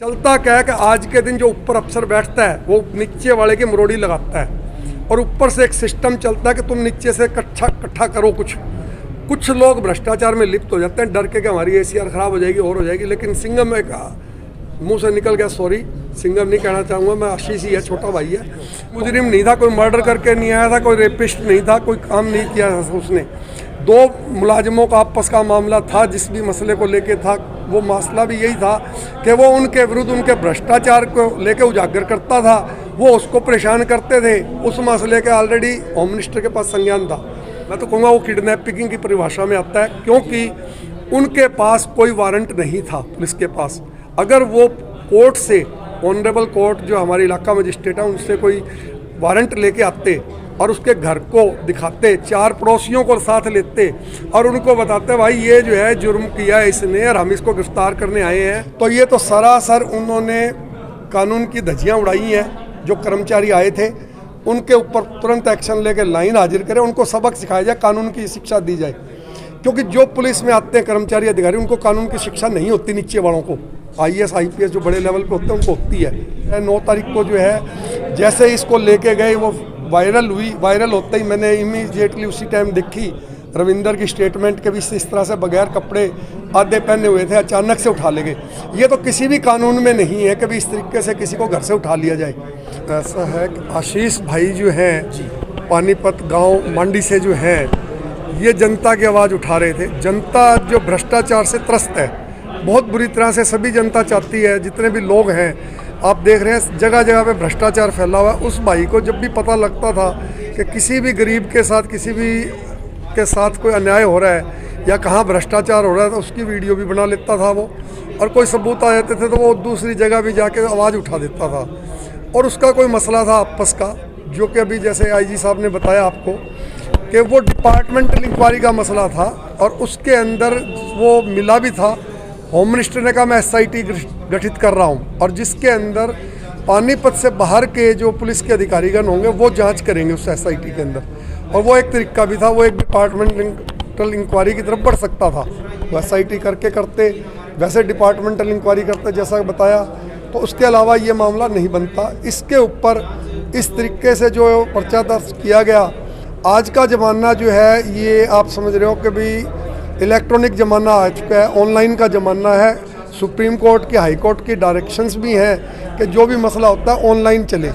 चलता क्या है कि आज के दिन जो ऊपर अफसर बैठता है वो नीचे वाले की मरोड़ी लगाता है और ऊपर से एक सिस्टम चलता है कि तुम नीचे से इकट्ठा करो। कुछ लोग भ्रष्टाचार में लिप्त हो जाते हैं डर के कि हमारी एसीआर खराब हो जाएगी और हो जाएगी। लेकिन सिंघम एक मुंह से निकल गया, सॉरी सिंघम नहीं कहना चाहूँगा मैं, आशीष ही है, छोटा भाई है। मुजरिम नहीं था, कोई मर्डर करके नहीं आया था, कोई रेपिस्ट नहीं था, कोई काम नहीं किया था उसने। दो मुलाजिमों का आपस का मामला था, जिस भी मसले को लेके था वो मसला भी यही था कि वो उनके विरुद्ध उनके भ्रष्टाचार को लेके उजागर करता था, वो उसको परेशान करते थे। उस मसले के ऑलरेडी होम मिनिस्टर के पास संज्ञान था। मैं तो कहूँगा वो किडनैपिंग की परिभाषा में आता है, क्योंकि उनके पास कोई वारंट नहीं था पुलिस के पास। अगर वो कोर्ट से, ऑनरेबल कोर्ट जो हमारे इलाका मजिस्ट्रेट है, उनसे कोई वारंट लेके आते और उसके घर को दिखाते, चार पड़ोसियों को साथ लेते और उनको बताते भाई ये जो है जुर्म किया है इसने और हम इसको गिरफ्तार करने आए हैं, तो ये तो सरासर उन्होंने कानून की धज्जियां उड़ाई हैं। जो कर्मचारी आए थे उनके ऊपर तुरंत एक्शन लेके लाइन हाजिर करें, उनको सबक सिखाया जाए, कानून की शिक्षा दी जाए। क्योंकि जो पुलिस में आते हैं कर्मचारी अधिकारी, उनको कानून की शिक्षा नहीं होती। नीचे वालों को IAS IPS जो बड़े लेवल पे होते हैं उनको होती है। 9 तारीख को जो है जैसे इसको लेके गए वो वायरल हुई, वायरल होते ही मैंने इमीडिएटली उसी टाइम देखी रविंदर की स्टेटमेंट के भी इस तरह से बगैर कपड़े आधे पहने हुए थे, अचानक से उठा ले गए। ये तो किसी भी कानून में नहीं है कि भी इस तरीके से किसी को घर से उठा लिया जाए। ऐसा है कि आशीष भाई जो हैं पानीपत गांव मंडी से जो हैं, ये जनता की आवाज़ उठा रहे थे। जनता जो भ्रष्टाचार से त्रस्त है बहुत बुरी तरह से, सभी जनता चाहती है, जितने भी लोग हैं आप देख रहे हैं जगह जगह पे भ्रष्टाचार फैला हुआ है। उस भाई को जब भी पता लगता था कि किसी भी गरीब के साथ, किसी भी के साथ कोई अन्याय हो रहा है या कहाँ भ्रष्टाचार हो रहा है, तो उसकी वीडियो भी बना लेता था वो, और कोई सबूत आ जाते थे तो वो दूसरी जगह भी जाके आवाज़ उठा देता था। और उसका कोई मसला था आपस का, जो कि अभी जैसे IG साहब ने बताया आपको कि वो डिपार्टमेंटल इंक्वायरी का मसला था और उसके अंदर वो मिला भी था। होम मिनिस्टर ने कहा मैं SIT गठित कर रहा हूं, और जिसके अंदर पानीपत से बाहर के जो पुलिस के अधिकारीगण होंगे वो जांच करेंगे उस SIT के अंदर। और वो एक तरीका भी था, वो एक डिपार्टमेंटल इंक्वायरी की तरफ बढ़ सकता था। वो SIT करते वैसे डिपार्टमेंटल इंक्वायरी करते जैसा बताया, तो उसके अलावा ये मामला नहीं बनता। इसके ऊपर इस तरीके से जो पर्चा दर्ज किया गया, आज का ज़माना जो है ये आप समझ रहे हो कि भी इलेक्ट्रॉनिक ज़माना आ चुका है, ऑनलाइन का ज़माना है। सुप्रीम कोर्ट की, हाई कोर्ट की डायरेक्शंस भी हैं कि जो भी मसला होता है ऑनलाइन चले।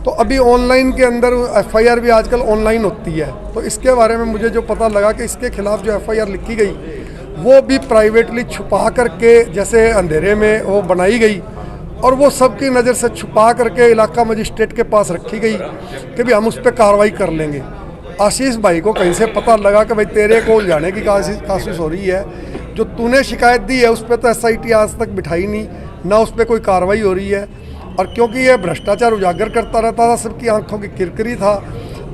तो अभी ऑनलाइन के अंदर FIR भी आजकल ऑनलाइन होती है। तो इसके बारे में मुझे जो पता लगा कि इसके खिलाफ जो FIR लिखी गई वो भी प्राइवेटली छुपा करके, जैसे अंधेरे में वो बनाई गई और वो सबकी नज़र से छुपा करके इलाका मजिस्ट्रेट के पास रखी गई कि भी हम उस पर कार्रवाई कर लेंगे। आशीष भाई को कहीं से पता लगा कि भाई तेरे को उलझाने की कोशिश हो रही है, जो तूने शिकायत दी है उस पर तो SIT आज तक बिठाई नहीं, ना उस पर कोई कार्रवाई हो रही है। और क्योंकि ये भ्रष्टाचार उजागर करता रहता था, सबकी आंखों की किरकिरी था।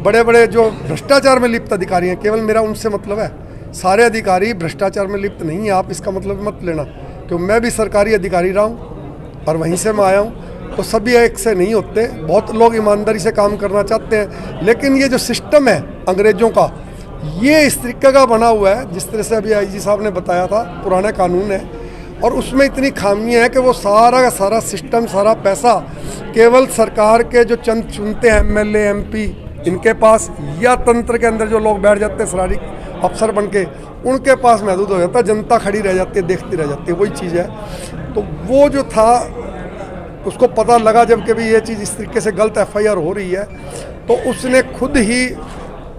बड़े बड़े जो भ्रष्टाचार में लिप्त अधिकारी हैं, केवल मेरा उनसे मतलब है, सारे अधिकारी भ्रष्टाचार में लिप्त नहीं है, आप इसका मतलब मत लेना। तो मैं भी सरकारी अधिकारी रहा हूँ और वहीं से मैं आया हूँ, तो सभी एक से नहीं होते। बहुत लोग ईमानदारी से काम करना चाहते हैं, लेकिन ये जो सिस्टम है अंग्रेज़ों का, ये इस तरीके का बना हुआ है जिस तरह से अभी IG साहब ने बताया था, पुराना कानून है और उसमें इतनी खामियां हैं कि वो सारा का सारा सिस्टम, सारा पैसा केवल सरकार के जो चंद चुनते हैं MLA MP इनके पास, या तंत्र के अंदर जो लोग बैठ जाते हैं सरारी अफसर बन के, उनके पास महदूद हो जाता है। जनता खड़ी रह जाती है, देखती रह जाती है, वही चीज़ है। तो वो जो था उसको पता लगा जब कि भी ये चीज़ इस तरीके से गलत FIR हो रही है, तो उसने खुद ही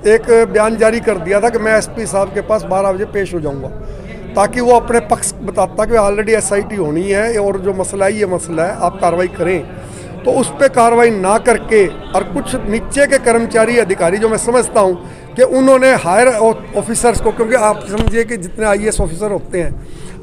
एक बयान जारी कर दिया था कि मैं SP साहब के पास 12 बजे पेश हो जाऊंगा, ताकि वो अपने पक्ष बताता कि ऑलरेडी SIT होनी है और जो मसला है ये मसला है, आप कार्रवाई करें। तो उस पर कार्रवाई ना करके और कुछ नीचे के कर्मचारी अधिकारी, जो मैं समझता हूँ कि उन्होंने हायर ऑफिसर्स को, क्योंकि आप समझिए कि जितने IAS ऑफिसर होते हैं,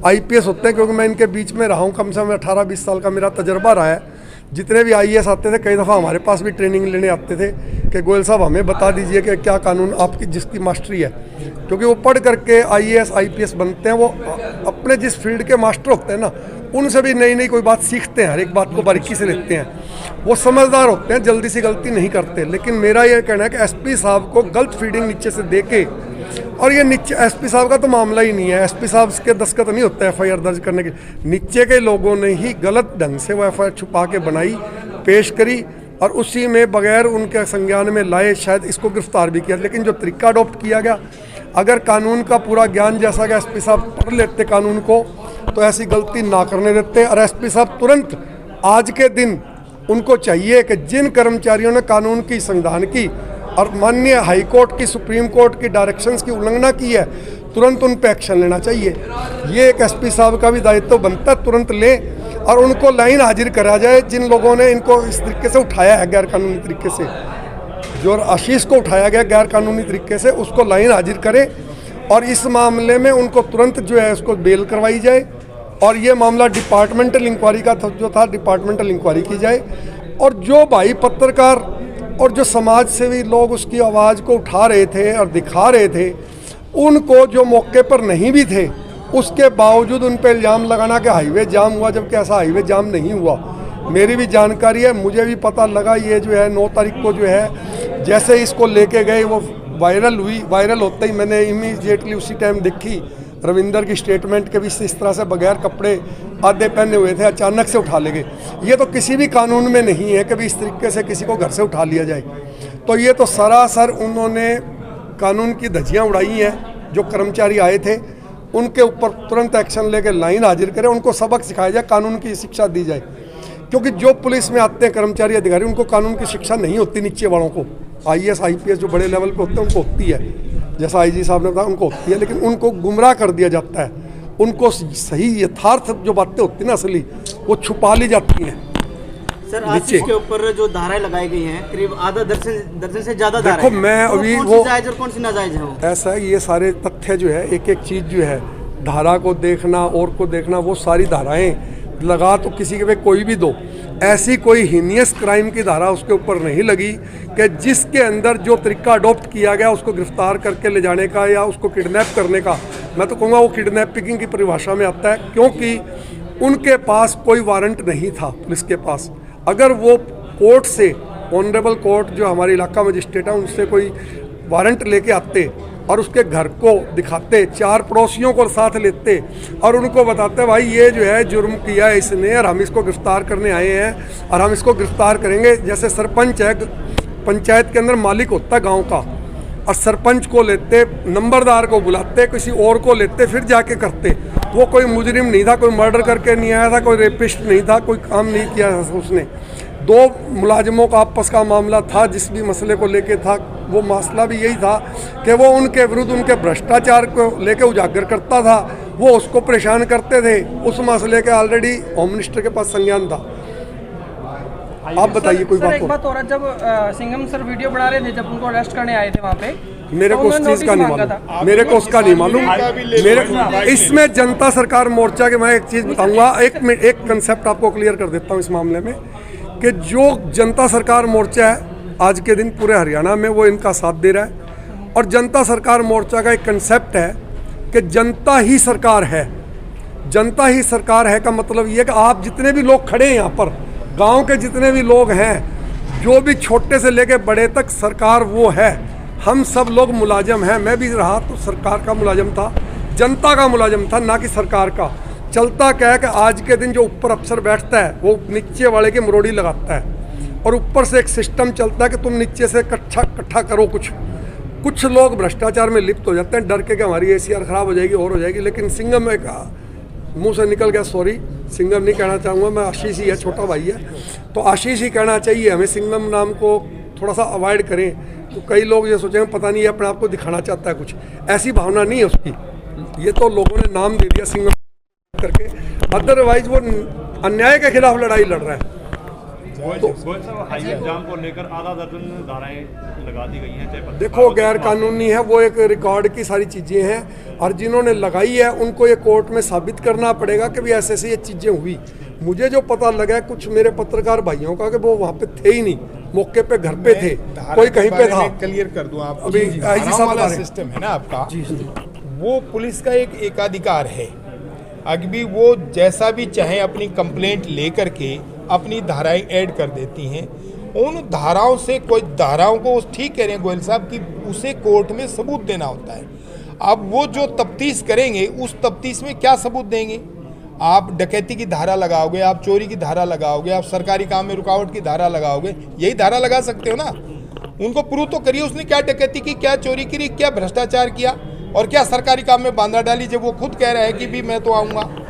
IPS होते हैं, क्योंकि मैं इनके बीच में रहा हूँ, कम से कम 18-20 साल का मेरा तजर्बा रहा है। जितने भी IAS आते थे, कई दफ़ा हमारे पास भी ट्रेनिंग लेने आते थे कि गोयल साहब हमें बता दीजिए कि क्या कानून आपकी जिसकी मास्टरी है, क्योंकि वो पढ़ करके IAS IPS बनते हैं। वो अपने जिस फील्ड के मास्टर होते हैं ना, उनसे भी नई नई कोई बात सीखते हैं, हर एक बात को बारीकी से लेते हैं। वो समझदार होते हैं, जल्दी से गलती नहीं करते। लेकिन मेरा ये कहना है कि SP साहब को गलत फीडिंग नीचे से दे के और ये नीचे एसपी साहब का तो मामला ही नहीं है, एसपी साहब के दस्तखत नहीं होता एफआईआर दर्ज करने के। नीचे के लोगों ने ही गलत ढंग से वो एफआईआर छुपा के बनाई, पेश करी और उसी में बगैर उनके संज्ञान में लाए शायद इसको गिरफ्तार भी किया। लेकिन जो तरीका अडॉप्ट किया गया, अगर कानून का पूरा ज्ञान जैसा कि एसपी साहब पढ़ लेते कानून को तो ऐसी गलती ना करने देते। और एसपी साहब तुरंत आज के दिन उनको चाहिए कि जिन कर्मचारियों ने कानून की संविधान की और माननीय हाई कोर्ट की, सुप्रीम कोर्ट की डायरेक्शंस की उल्लंघना की है, तुरंत उन पे एक्शन लेना चाहिए। ये एक एसपी साहब का भी दायित्व बनता है, तुरंत ले और उनको लाइन हाजिर करा जाए जिन लोगों ने इनको इस तरीके से उठाया है गैर कानूनी तरीके से। जो आशीष को उठाया गया गैर कानूनी तरीके से, उसको लाइन हाजिर करें और इस मामले में उनको तुरंत जो है उसको बेल करवाई जाए और ये मामला डिपार्टमेंटल इंक्वायरी का जो था डिपार्टमेंटल इंक्वायरी की जाए। और जो भाई पत्रकार और जो समाज सेवी लोग उसकी आवाज़ को उठा रहे थे और दिखा रहे थे, उनको जो मौके पर नहीं भी थे उसके बावजूद उन पर इल्ज़ाम लगाना कि हाईवे जाम हुआ, जबकि ऐसा हाईवे जाम नहीं हुआ। मेरी भी जानकारी है, मुझे भी पता लगा, ये जो है 9 तारीख को जो है जैसे इसको लेके गए वो वायरल हुई। वायरल होते ही मैंने इमीडिएटली उसी टाइम देखी रविंदर की स्टेटमेंट के भी इस तरह से बगैर कपड़े आधे पहने हुए थे, अचानक से उठा ले गए। ये तो किसी भी कानून में नहीं है कि भी इस तरीके से किसी को घर से उठा लिया जाए। तो ये तो सरासर उन्होंने कानून की धज्जियाँ उड़ाई हैं। जो कर्मचारी आए थे उनके ऊपर तुरंत एक्शन लेके लाइन हाजिर करें, उनको सबक सिखाया जाए, कानून की शिक्षा दी जाए। क्योंकि जो पुलिस में आते हैं कर्मचारी अधिकारी, उनको कानून की शिक्षा नहीं होती। नीचे वालों को IAS IPS जो बड़े लेवल पे होते हैं उनको होती है, जैसा IG साहब ने बताया उनको होती है, लेकिन उनको गुमराह कर दिया जाता है। उनको सही यथार्थ जो बातें होती हैं ना असली, वो छुपा ली जाती हैं। सर आशीष के ऊपर जो धाराएं लगाई गई हैं करीब आधा दर्जन से ज़्यादा धाराएं। देखो मैं अभी वो जायज़ और कौन सी नाजायज़ है? ऐसा है, ये सारे तथ्य जो है एक एक चीज़ जो है धारा को देखना और को देखना, वो सारी धाराएं लगा तो किसी के पे कोई भी दो, ऐसी कोई हीनियस क्राइम की धारा उसके ऊपर नहीं लगी कि जिसके अंदर जो तरीका अडॉप्ट किया गया उसको गिरफ्तार करके ले जाने का या उसको किडनैप करने का, मैं तो कहूँगा वो किडनैपिंग की परिभाषा में आता है। क्योंकि उनके पास कोई वारंट नहीं था पुलिस के पास। अगर वो कोर्ट से, ऑनरेबल कोर्ट जो हमारे इलाका मजिस्ट्रेट है, उनसे कोई वारंट लेके आते और उसके घर को दिखाते, 4 पड़ोसियों को साथ लेते और उनको बताते भाई ये जो है जुर्म किया है इसने और हम इसको गिरफ्तार करने आए हैं और हम इसको गिरफ्तार करेंगे। जैसे सरपंच है, पंचायत के अंदर मालिक होता है गांव का, और सरपंच को लेते, नंबरदार को बुलाते, किसी और को लेते, फिर जाके करते। वो कोई मुजरिम नहीं था, कोई मर्डर करके नहीं आया था, कोई रेपिस्ट नहीं था, कोई काम नहीं किया था उसने। 2 मुलाजिमों का आपस का मामला था, जिस भी मसले को लेके था वो मसला भी यही था कि वो उनके विरुद्ध उनके भ्रष्टाचार को लेके उजागर करता था, वो उसको परेशान करते थे। उस मसले के ऑलरेडी होम मिनिस्टर के पास संज्ञान था। आप बताइए कोई बात। एक बात और, जब सिंघम सर वीडियो बना रहे थे, जब उनको अरेस्ट करने आए थे वहाँ पे, मेरे को उस चीज़ का नहीं मालूम, मेरे को उसका नहीं मालूम। मेरे इसमें जनता सरकार मोर्चा के, मैं एक चीज़ बताऊंगा, एक कंसेप्ट आपको क्लियर कर देता हूँ इस मामले में, कि जो जनता सरकार मोर्चा है आज के दिन पूरे हरियाणा में वो इनका साथ दे रहा है। और जनता सरकार मोर्चा का एक कंसेप्ट है कि जनता ही सरकार है। जनता ही सरकार है का मतलब ये कि आप जितने भी लोग खड़े हैं यहाँ पर, गांव के जितने भी लोग हैं, जो भी छोटे से लेके बड़े तक, सरकार वो है। हम सब लोग मुलाजम हैं, मैं भी रहा तो सरकार का मुलाजम था, जनता का मुलाजम था, ना कि सरकार का। चलता क्या है कि आज के दिन जो ऊपर अफसर बैठता है वो नीचे वाले की मरोड़ी लगाता है और ऊपर से एक सिस्टम चलता है कि तुम नीचे से इकट्ठा करो। कुछ लोग भ्रष्टाचार में लिप्त हो जाते हैं डर के कि हमारी ACR खराब हो जाएगी और हो जाएगी। लेकिन सिंघम एक मुंह से निकल गया, सॉरी सिंघम नहीं कहना चाहूँगा मैं, आशीष ही है, छोटा भाई है, तो आशीष ही कहना चाहिए। हमें सिंघम नाम को थोड़ा सा अवॉइड करें। तो कई लोग ये सोचेंगे पता नहीं ये अपने आप को दिखाना चाहता है कुछ, ऐसी भावना नहीं है उसकी। ये तो लोगों ने नाम दे दिया सिंघम करके, अदरवाइज वो अन्याय के खिलाफ लड़ाई लड़ रहा है। हाईवे जाम को लेकर आधा दर्जन धाराएं लगा दी गई हैं। देखो गैर कानूनी है, वो एक रिकॉर्ड की सारी चीज़ें हैं और जिन्होंने लगाई है उनको ये कोर्ट में साबित करना पड़ेगा कि भी ऐसे ये चीज़ें हुई। मुझे जो पता लगा है कुछ मेरे पत्रकार भाइयों का कि वो वहाँ पे थे ही नहीं, मौके पे घर पे थे, कोई कहीं पे था। क्लियर कर दूं आप, अभी IG साहब वाला सिस्टम है ना आपका, वो पुलिस का एक एकाधिकार है। अभी वो जैसा भी चाहे अपनी कंप्लेंट लेकर के अपनी धाराएं ऐड कर देती हैं। उन धाराओं से कोई धाराओं को, ठीक कह रहे हैं गोयल साहब कि उसे कोर्ट में सबूत देना होता है। अब वो जो तफ्तीश करेंगे उस तफ्तीश में क्या सबूत देंगे? आप डकैती की धारा लगाओगे, आप चोरी की धारा लगाओगे, आप सरकारी काम में रुकावट की धारा लगाओगे, यही धारा लगा सकते हो ना। उनको प्रूव तो करिए उसने क्या डकैती की, क्या चोरी की, क्या भ्रष्टाचार किया और क्या सरकारी काम में बांधा डाली, जब वो खुद कह रहा है कि भी मैं तो आऊँगा।